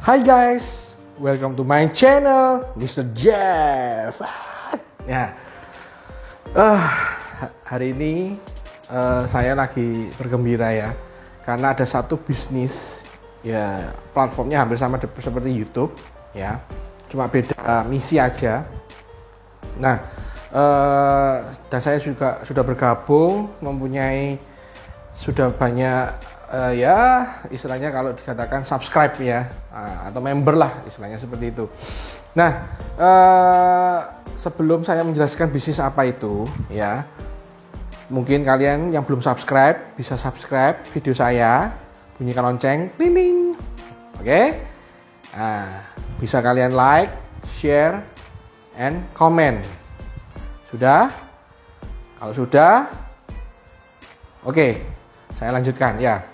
Hai guys, welcome to my channel, Mr. Jeff. Ya, hari ini saya lagi bergembira ya, karena ada satu bisnis ya, platformnya hampir sama seperti YouTube ya, cuma beda misi aja. Nah, dan saya juga sudah bergabung, mempunyai sudah banyak ya istilahnya kalau dikatakan subscribe ya, atau member lah istilahnya seperti itu. Nah, sebelum saya menjelaskan bisnis apa itu ya, mungkin kalian yang belum subscribe bisa subscribe video saya, bunyikan lonceng, ding ding. Oke? Nah, bisa kalian like, share, and comment. Sudah? Kalau sudah, oke, saya lanjutkan ya.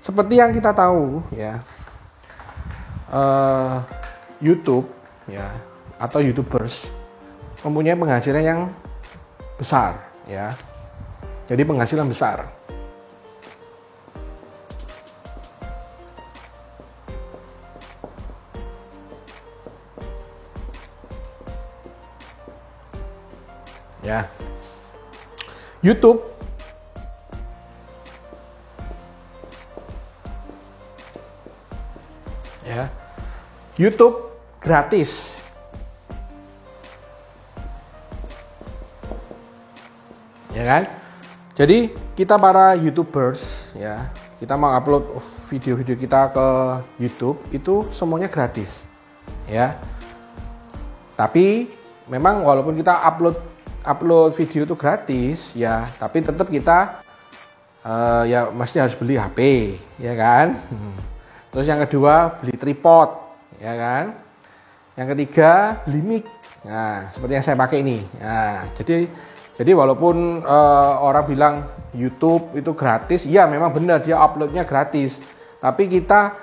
Seperti yang kita tahu ya, YouTube ya atau YouTubers mempunyai penghasilan yang besar ya. Jadi penghasilan besar. Ya. YouTube ya. YouTube gratis. Ya kan? Jadi kita para YouTubers ya, kita mau upload video-video kita ke YouTube itu semuanya gratis. Ya. Tapi memang walaupun kita upload video itu gratis ya, tapi tetap kita ya mesti harus beli HP, ya kan? Terus yang kedua beli tripod, ya kan? Yang ketiga beli mic. Nah, seperti yang saya pakai ini. Nah, jadi walaupun orang bilang YouTube itu gratis, ya memang benar dia uploadnya gratis. Tapi kita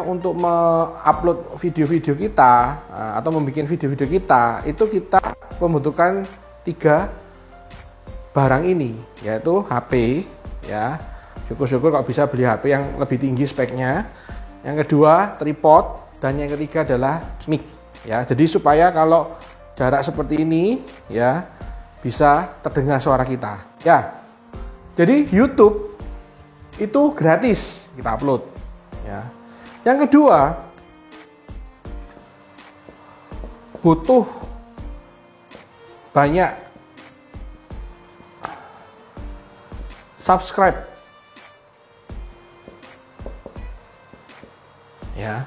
untuk mengupload video-video kita atau membuat video-video kita itu kita membutuhkan 3 barang ini, yaitu HP ya. Syukur-syukur kalau bisa beli HP yang lebih tinggi speknya. Yang kedua tripod, dan yang ketiga adalah mic ya. Jadi supaya kalau jarak seperti ini ya bisa terdengar suara kita ya. Jadi YouTube itu gratis kita upload ya. Yang kedua butuh banyak subscribe ya.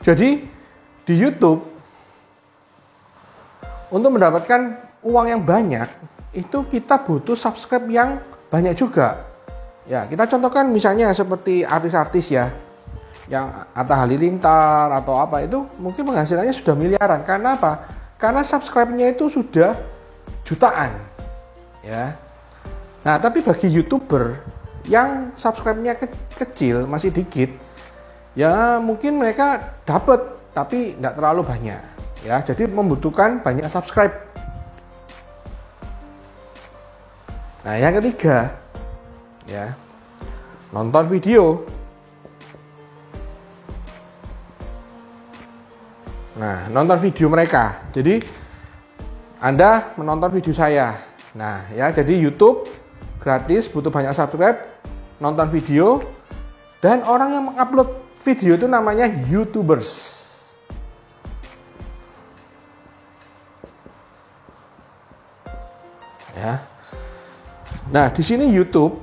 Jadi di YouTube untuk mendapatkan uang yang banyak itu kita butuh subscribe yang banyak juga. Ya, kita contohkan misalnya seperti artis-artis ya, yang Atta Halilintar atau apa itu mungkin penghasilannya sudah miliaran. Karena apa? Karena subscribe-nya itu sudah jutaan. Ya. Nah, tapi bagi YouTuber yang subscribe-nya kecil, masih dikit, ya mungkin mereka dapat tapi tidak terlalu banyak ya, jadi membutuhkan banyak subscribe. Nah, yang ketiga ya, nonton video. Nah, nonton video mereka. Jadi Anda menonton video saya. Nah, ya, jadi YouTube gratis, butuh banyak subscribe, nonton video, dan orang yang mengupload video itu namanya YouTubers. Ya. Nah, di sini YouTube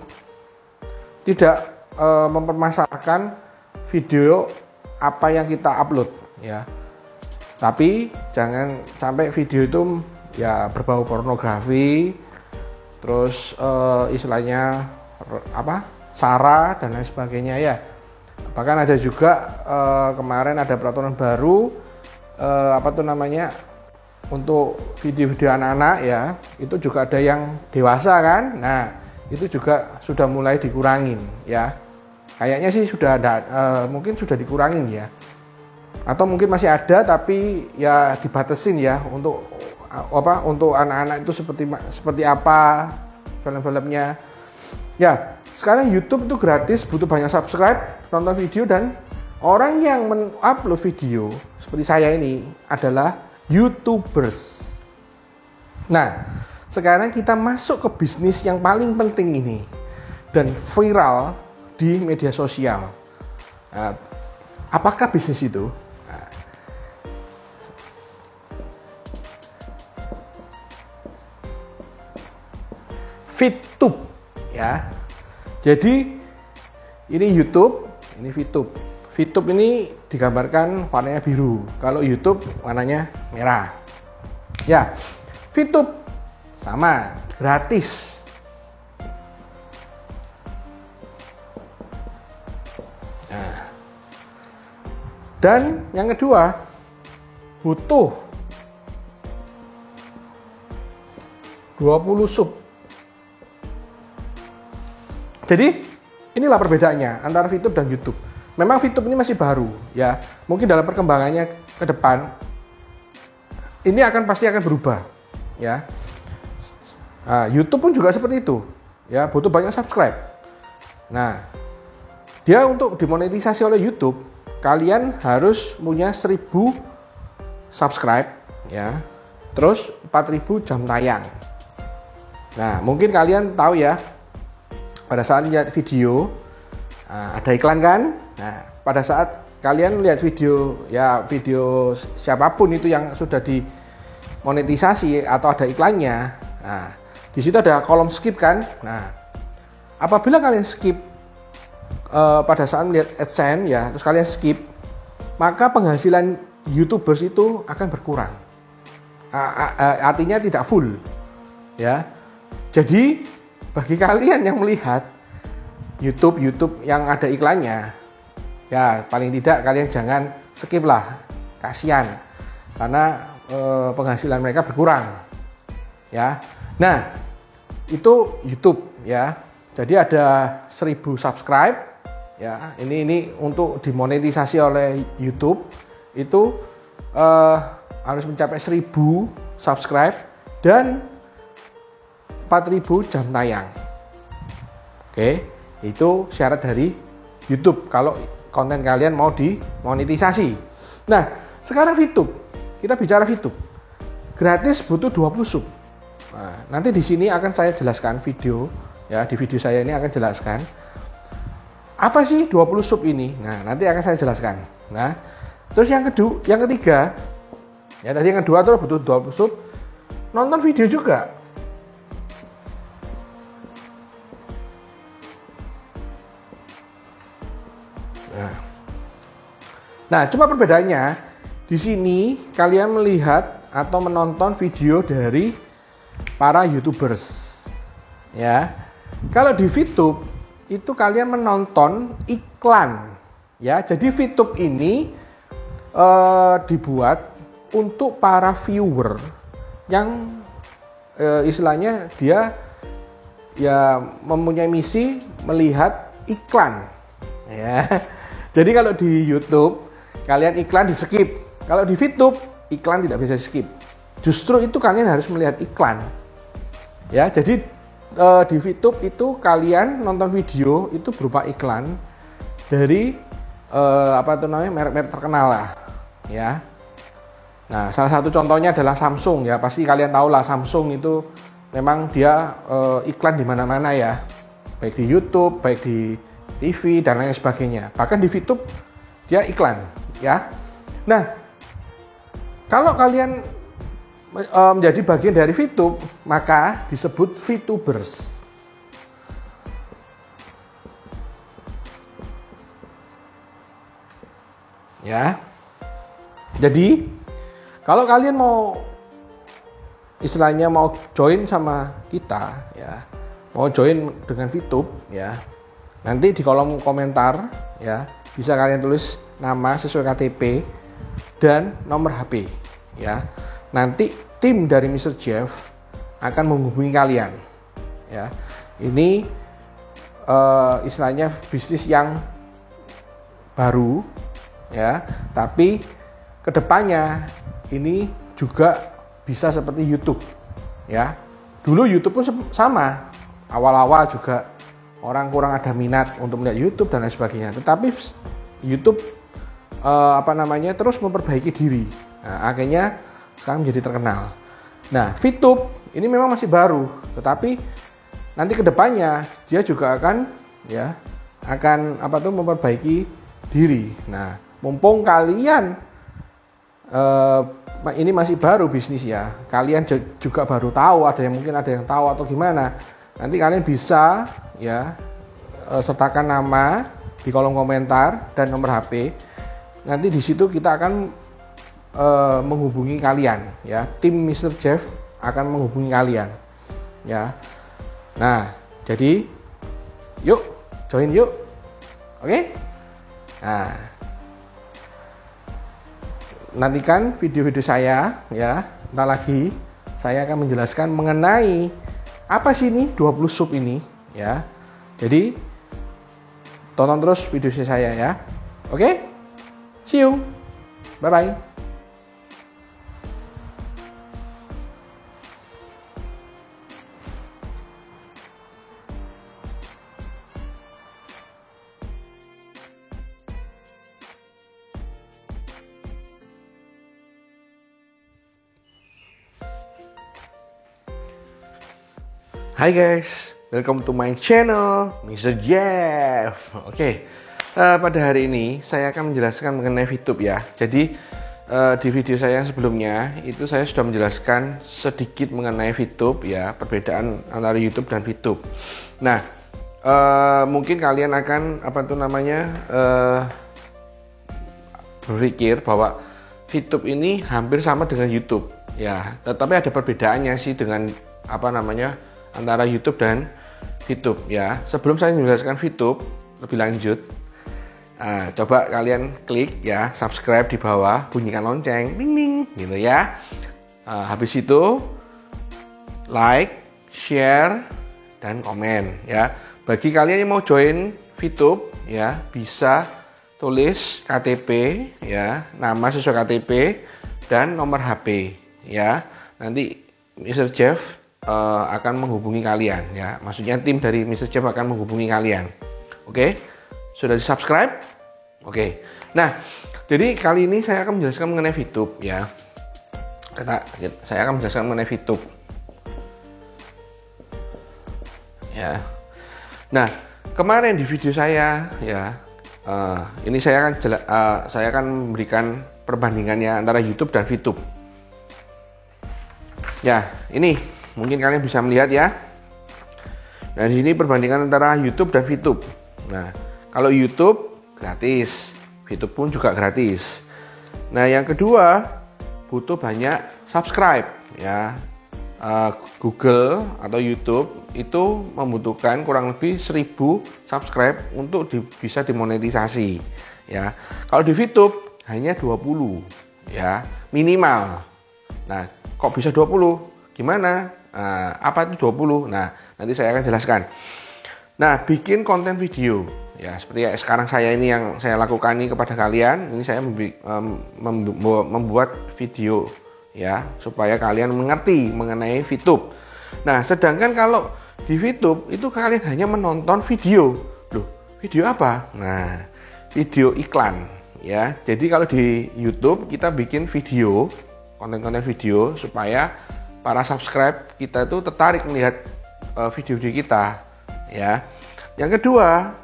tidak mempermasalahkan video apa yang kita upload ya. Tapi jangan sampai video itu ya berbau pornografi, terus istilahnya sara dan lain sebagainya ya. Bahkan ada juga kemarin ada peraturan baru untuk video-video anak-anak ya, itu juga ada yang dewasa kan. Nah, itu juga sudah mulai dikurangin ya. Kayaknya sih sudah ada, mungkin sudah dikurangin ya. Atau mungkin masih ada tapi ya dibatasin ya untuk anak-anak itu seperti apa film-filmnya. Ya, sekarang YouTube itu gratis, butuh banyak subscribe, nonton video dan orang yang mengupload video seperti saya ini adalah YouTubers. Nah, sekarang kita masuk ke bisnis yang paling penting ini dan viral di media sosial. Nah, apakah bisnis itu? Nah, VTube ya. Jadi ini YouTube, ini VTube. VTube ini digambarkan warnanya biru. Kalau YouTube warnanya merah. Ya, VTube sama, gratis. Nah. Dan yang kedua, butuh 20 sub. Jadi inilah perbedaannya antara VTube dan YouTube. Memang VTube ini masih baru ya. Mungkin dalam perkembangannya ke depan ini pasti akan berubah ya. Nah, YouTube pun juga seperti itu ya, butuh banyak subscribe. Nah, dia untuk dimonetisasi oleh YouTube, kalian harus punya 1000 subscribe ya. Terus 4000 jam tayang. Nah, mungkin kalian tahu ya, pada saat lihat video ada iklan kan? Nah, pada saat kalian lihat video siapapun itu yang sudah dimonetisasi atau ada iklannya, nah di situ ada kolom skip kan? Nah, apabila kalian skip pada saat melihat AdSense ya, terus kalian skip, maka penghasilan YouTubers itu akan berkurang. Artinya tidak full, ya. Jadi bagi kalian yang melihat YouTube yang ada iklannya, ya paling tidak kalian jangan skip lah, kasihan, karena penghasilan mereka berkurang, ya. Nah, itu YouTube, ya. Jadi ada 1000 subscribe, ya. Ini untuk dimonetisasi oleh YouTube itu harus mencapai 1000 subscribe dan 4000 jam tayang. Oke, itu syarat dari YouTube kalau konten kalian mau dimonetisasi. Nah, sekarang VTube. Kita bicara VTube. Gratis butuh 20 sub. Nah, nanti di sini akan saya jelaskan video ya, di video saya ini akan jelaskan apa sih 20 sub ini. Nah, nanti akan saya jelaskan. Nah, terus yang ketiga, ya tadi yang kedua tuh butuh 20 sub, nonton video juga. Nah, cuma perbedaannya di sini kalian melihat atau menonton video dari para YouTubers. Ya. Kalau di VTube itu kalian menonton iklan. Ya, jadi VTube ini dibuat untuk para viewer yang istilahnya dia ya mempunyai misi melihat iklan. Ya. Jadi kalau di YouTube kalian iklan di skip. Kalau di VTube iklan tidak bisa di skip. Justru itu kalian harus melihat iklan. Ya, jadi di VTube itu kalian nonton video itu berupa iklan dari merek-merek terkenal lah, ya. Nah, salah satu contohnya adalah Samsung ya. Pasti kalian tahu lah Samsung itu memang dia iklan di mana-mana ya. Baik di YouTube, baik di TV dan lain sebagainya. Bahkan di VTube dia iklan, ya. Nah, kalau kalian menjadi bagian dari VTube, maka disebut VTubers. Ya. Jadi, kalau kalian mau istilahnya mau join sama kita, ya, mau join dengan VTube, ya, nanti di kolom komentar, ya, bisa kalian tulis nama sesuai KTP dan nomor HP, ya. Nanti tim dari Mr. Jeff akan menghubungi kalian, ya. Ini istilahnya bisnis yang baru, ya. Tapi kedepannya ini juga bisa seperti YouTube, ya. Dulu YouTube pun sama, awal-awal juga orang kurang ada minat untuk melihat YouTube dan lain sebagainya. Tetapi YouTube terus memperbaiki diri. Nah, akhirnya sekarang menjadi terkenal. Nah, VTube ini memang masih baru, tetapi nanti kedepannya dia juga akan memperbaiki diri. Nah, mumpung kalian ini masih baru bisnis ya, kalian juga baru tahu, mungkin ada yang tahu atau gimana. Nanti kalian bisa sertakan nama di kolom komentar dan nomor HP. Nanti di situ kita akan menghubungi kalian ya, tim Mr. Jeff akan menghubungi kalian ya. Nah, jadi yuk join yuk, oke? Nah, nantikan video-video saya ya. Ntar lagi saya akan menjelaskan mengenai apa sih ini 20 sub ini ya. Jadi tonton terus video saya ya. Oke? See you. Bye bye. Hai guys, welcome to my channel Mr. Jeff. Oke, pada hari ini saya akan menjelaskan mengenai VTube ya. Jadi di video saya sebelumnya itu saya sudah menjelaskan sedikit mengenai VTube ya, perbedaan antara YouTube dan VTube. Nah, mungkin kalian akan berpikir bahwa VTube ini hampir sama dengan YouTube ya, tetapi ada perbedaannya sih dengan antara YouTube dan VTube ya. Sebelum saya menjelaskan VTube lebih lanjut, coba kalian klik ya subscribe di bawah, bunyikan lonceng, ding ding gitu ya. Habis itu like, share, dan komen ya. Bagi kalian yang mau join VTube ya, bisa tulis KTP ya, nama sesuai KTP dan nomor HP ya. Nanti Mr. Jeff akan menghubungi kalian ya, maksudnya tim dari Mr. Jeff akan menghubungi kalian. Oke, sudah di subscribe? Oke, nah jadi kali ini saya akan menjelaskan mengenai VTube ya. Saya akan menjelaskan mengenai VTube ya. Nah, kemarin di video saya ya, ini saya akan memberikan perbandingannya antara YouTube dan VTube ya. Ini mungkin kalian bisa melihat ya. Nah, di sini perbandingan antara YouTube dan VTube. Nah, kalau YouTube gratis, VTube pun juga gratis. Nah, yang kedua butuh banyak subscribe ya. Google atau YouTube itu membutuhkan kurang lebih 1000 subscribe untuk bisa dimonetisasi ya. Kalau di VTube hanya 20 ya minimal. Nah, kok bisa 20? Gimana? Apa itu 20? Nah, nanti saya akan jelaskan. Nah, bikin konten video ya, seperti sekarang saya ini yang saya lakukan ini kepada kalian. Ini saya membuat video ya, supaya kalian mengerti mengenai VTube. Nah, sedangkan kalau di VTube itu kalian hanya menonton video. Loh, video apa? Nah, video iklan ya. Jadi kalau di YouTube kita bikin video, konten-konten video supaya para subscribe kita itu tertarik melihat video-video kita ya. Yang kedua,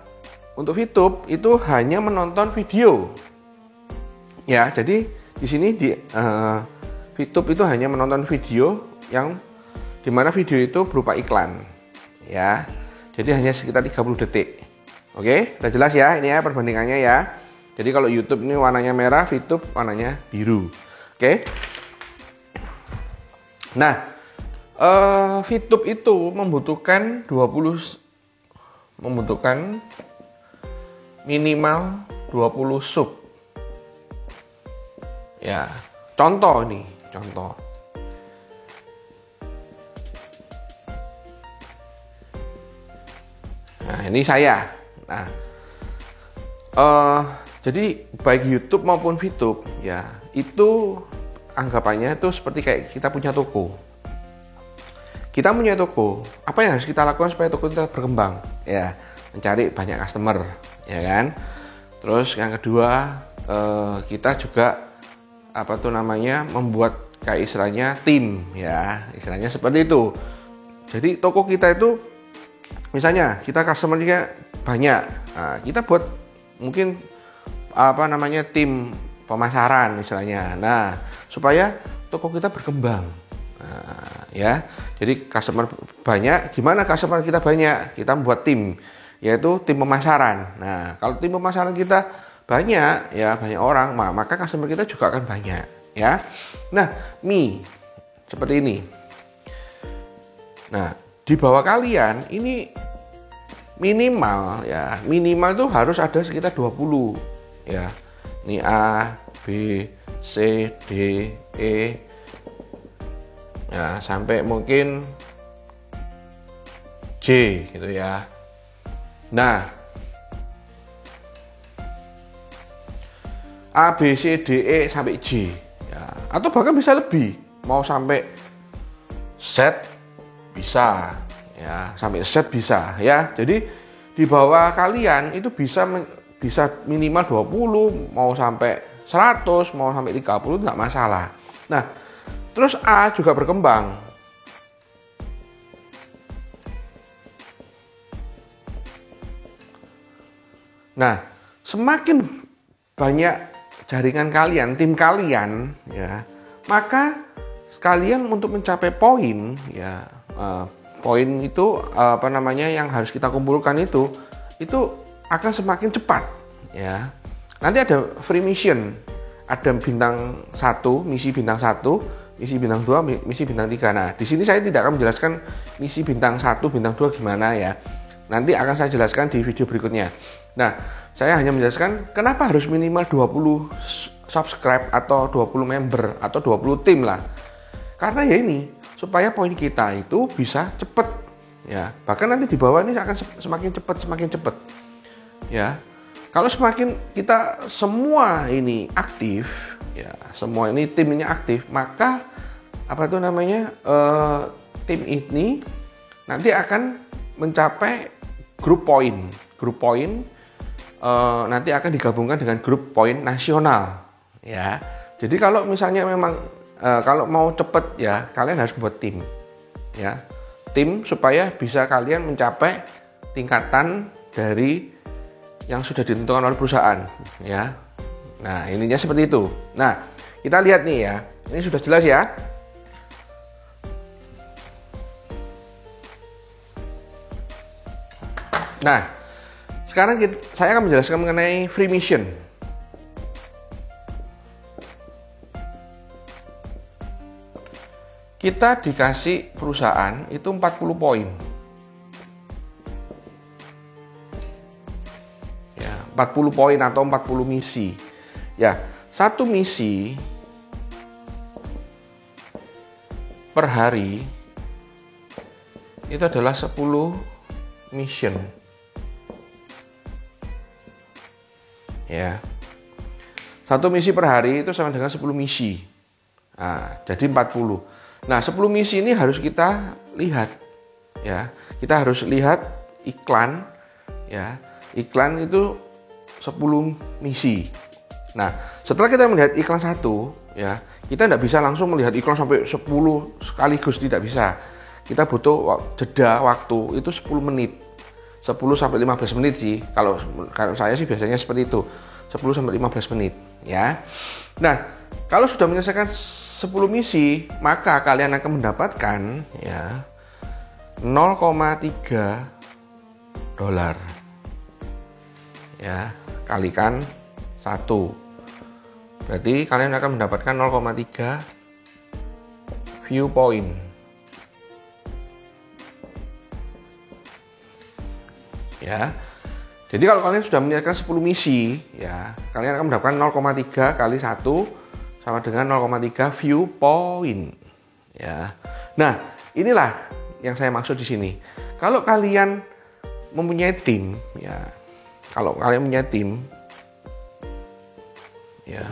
untuk VTube itu hanya menonton video ya. Jadi di sini di VTube itu hanya menonton video yang dimana video itu berupa iklan ya. Jadi hanya sekitar 30 detik. Oke, udah jelas ya ini ya perbandingannya ya. Jadi kalau YouTube ini warnanya merah, VTube warnanya biru. Oke. Nah, VTube itu membutuhkan minimal 20 sub. Ya, contoh. Nah, ini saya. Nah, jadi baik YouTube maupun VTube ya, itu anggapannya itu seperti kayak kita punya toko. Kita punya toko, apa yang harus kita lakukan supaya toko kita berkembang? Ya, mencari banyak customer, ya kan? Terus yang kedua, kita juga membuat kayak istilahnya tim, ya istilahnya seperti itu. Jadi toko kita itu misalnya kita customer-nya banyak, nah, kita buat mungkin tim pemasaran misalnya. Nah, supaya toko kita berkembang. Nah, ya. Jadi customer banyak, gimana customer kita banyak? Kita membuat tim, yaitu tim pemasaran. Nah, kalau tim pemasaran kita banyak, ya banyak orang, maka customer kita juga akan banyak, ya. Nah, seperti ini. Nah, di bawah kalian ini minimal itu harus ada sekitar 20, ya. Ini A, B, C, D, E, ya sampai mungkin J gitu ya. Nah, A, B, C, D, E sampai J, ya. Atau bahkan bisa lebih, mau sampai Z bisa, ya sampai Z bisa, ya. Jadi di bawah kalian itu bisa minimal 20, mau sampai 100, mau sampai 30 nggak masalah. Nah, terus A juga berkembang. Nah, semakin banyak jaringan kalian, tim kalian, ya, maka sekalian untuk mencapai poin, ya, poin itu yang harus kita kumpulkan itu akan semakin cepat, ya. Nanti ada free mission, ada bintang 1, misi bintang 1, misi bintang 2, misi bintang 3. Nah, di sini saya tidak akan menjelaskan misi bintang 1, bintang 2 gimana, ya. Nanti akan saya jelaskan di video berikutnya. Nah, saya hanya menjelaskan kenapa harus minimal 20 subscribe atau 20 member atau 20 tim lah. Karena ya ini, supaya poin kita itu bisa cepat, ya. Bahkan nanti di bawah ini akan semakin cepat, ya. Kalau semakin kita semua ini aktif, ya, semua ini tim ini aktif, maka tim ini nanti akan mencapai grup poin. Grup poin nanti akan digabungkan dengan grup poin nasional, ya. Jadi kalau misalnya memang kalau mau cepet, ya kalian harus buat tim, ya, tim supaya bisa kalian mencapai tingkatan dari yang sudah ditentukan oleh perusahaan, ya. Nah, ininya seperti itu. Nah, kita lihat nih, ya, ini sudah jelas, ya. Nah, sekarang saya akan menjelaskan mengenai free mission. Kita dikasih perusahaan itu 40 poin. Ya, 40 poin atau 40 misi. Ya, satu misi per hari itu adalah 10 mission. Ya. Satu misi per hari itu sama dengan 10 misi. Nah, jadi 40. Nah, 10 misi ini harus kita lihat, ya. Kita harus lihat iklan, ya. Iklan itu 10 misi. Nah, setelah kita melihat iklan satu, ya, kita tidak bisa langsung melihat iklan sampai 10 sekaligus, tidak bisa. Kita butuh jeda waktu itu 10 menit. 10 sampai 15 menit sih. Kalau saya sih biasanya seperti itu. 10 sampai 15 menit, ya. Nah, kalau sudah menyelesaikan 10 misi, maka kalian akan mendapatkan, ya, 0,3 dolar. Ya, kalikan 1. Berarti kalian akan mendapatkan 0,3 view point. Ya. Jadi kalau kalian sudah menyelesaikan 10 misi, ya, kalian akan mendapatkan 0,3 kali 1 sama dengan 0,3 view point. Ya. Nah, inilah yang saya maksud di sini. Kalau kalian mempunyai tim, ya, kalau kalian punya tim, ya,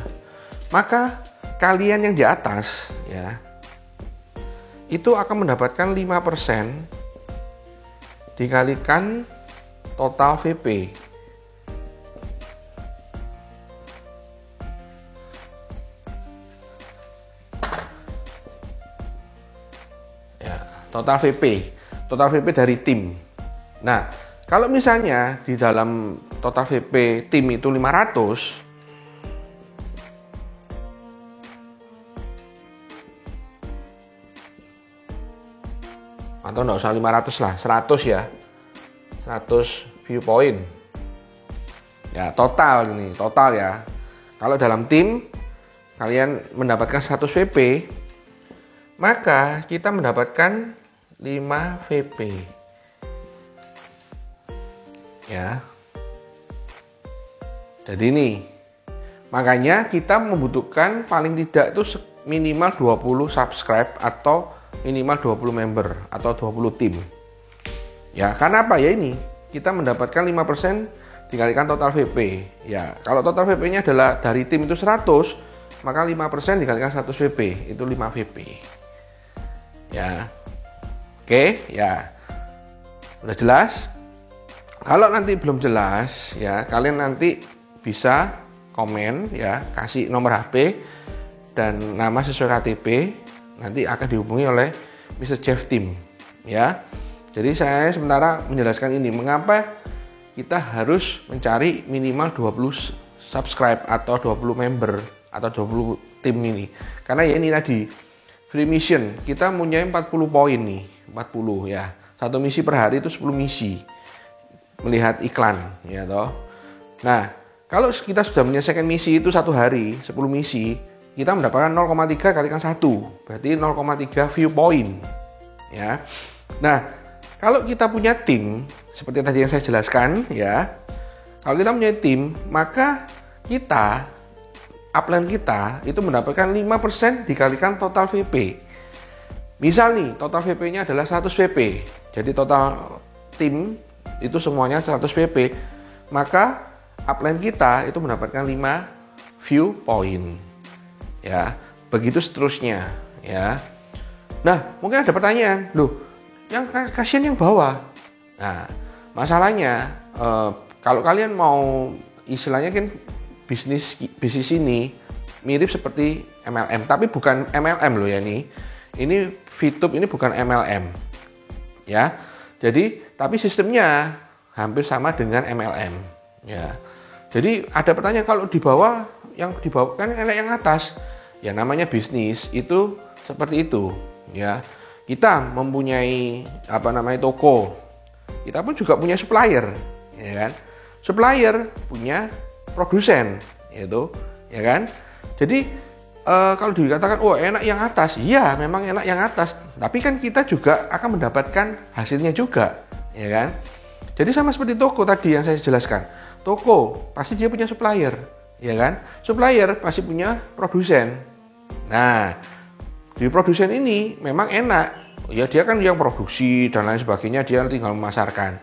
maka kalian yang di atas, ya, itu akan mendapatkan 5% dikalikan. 5% Total VP. 5% total VP dari tim. Nah, kalau misalnya di dalam total VP tim itu 500, atau enggak usah 500 lah, 100 ya, 100 viewpoint ya, total ya. Kalau dalam tim kalian mendapatkan 100 VP, maka kita mendapatkan 5 VP ya. Jadi ini makanya kita membutuhkan paling tidak itu minimal 20 subscribe atau minimal 20 member atau 20 tim. Ya, karena apa ya, ini kita mendapatkan 5% dikalikan total VP. Ya, kalau total VP-nya adalah dari tim itu 100, maka 5% dikalikan 100 VP itu 5 VP. Ya. Oke, ya. Udah jelas? Kalau nanti belum jelas ya, kalian nanti bisa komen ya, kasih nomor HP dan nama sesuai KTP, nanti akan dihubungi oleh Mr. Jeff Team ya. Jadi saya sementara menjelaskan ini, mengapa kita harus mencari minimal 20 subscribe atau 20 member atau 20 tim ini. Karena ya ini tadi free mission, kita punya 40 poin nih, 40 ya. Satu misi per hari itu 10 misi. Melihat iklan ya toh. Nah, kalau kita sudah menyelesaikan misi itu satu hari, 10 misi, kita mendapatkan 0,3 kalikan 1, berarti 0,3 view point ya. Nah, kalau kita punya tim seperti tadi yang saya jelaskan ya, kalau kita punya tim, maka kita upline kita itu mendapatkan 5% dikalikan total VP. Misal nih, total VP-nya adalah 100 VP, jadi total tim itu semuanya 100 VP, maka upline kita itu mendapatkan 5 view point ya, begitu seterusnya ya. Nah, mungkin ada pertanyaan, loh, yang kasihan yang bawah. Nah, masalahnya kalau kalian mau istilahnya kan bisnis ini mirip seperti MLM, tapi bukan MLM loh ya nih. Ini VTube ini bukan MLM ya. Jadi tapi sistemnya hampir sama dengan MLM ya. Jadi ada pertanyaan, kalau di bawah, yang di bawah kan enak yang atas. Ya namanya bisnis itu seperti itu ya. Kita mempunyai toko, kita pun juga punya supplier ya kan. Supplier punya produsen itu ya kan. Jadi kalau dikatakan enak yang atas, iya memang enak yang atas, tapi kan kita juga akan mendapatkan hasilnya juga ya kan. Jadi sama seperti toko tadi yang saya jelaskan, toko pasti dia punya supplier ya kan, supplier pasti punya produsen. Nah, di produsen ini memang enak ya, dia kan yang produksi dan lain sebagainya, dia tinggal memasarkan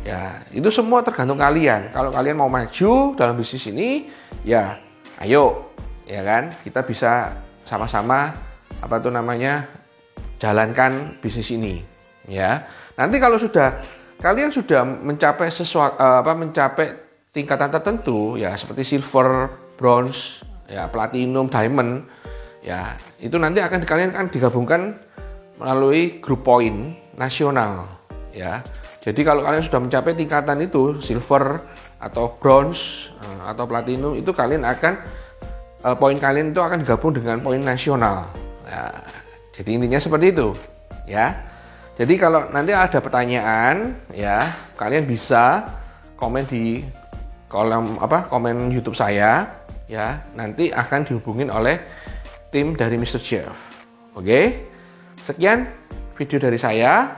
ya. Itu semua tergantung kalian. Kalau kalian mau maju dalam bisnis ini ya ayo ya kan, kita bisa sama-sama jalankan bisnis ini ya. Nanti kalau kalian sudah mencapai mencapai tingkatan tertentu ya, seperti silver, bronze ya, platinum, diamond ya, itu nanti kalian akan digabungkan melalui grup poin nasional ya. Jadi kalau kalian sudah mencapai tingkatan itu silver atau bronze atau platinum, itu kalian akan poin kalian itu akan digabung dengan poin nasional ya. Jadi intinya seperti itu ya. Jadi kalau nanti ada pertanyaan ya, kalian bisa komen di kolom komen YouTube saya ya. Nanti akan dihubungin oleh tim dari Mr. Jeff. Oke. Sekian video dari saya.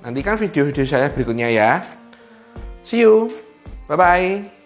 Nantikan video-video saya berikutnya ya. See you. Bye bye.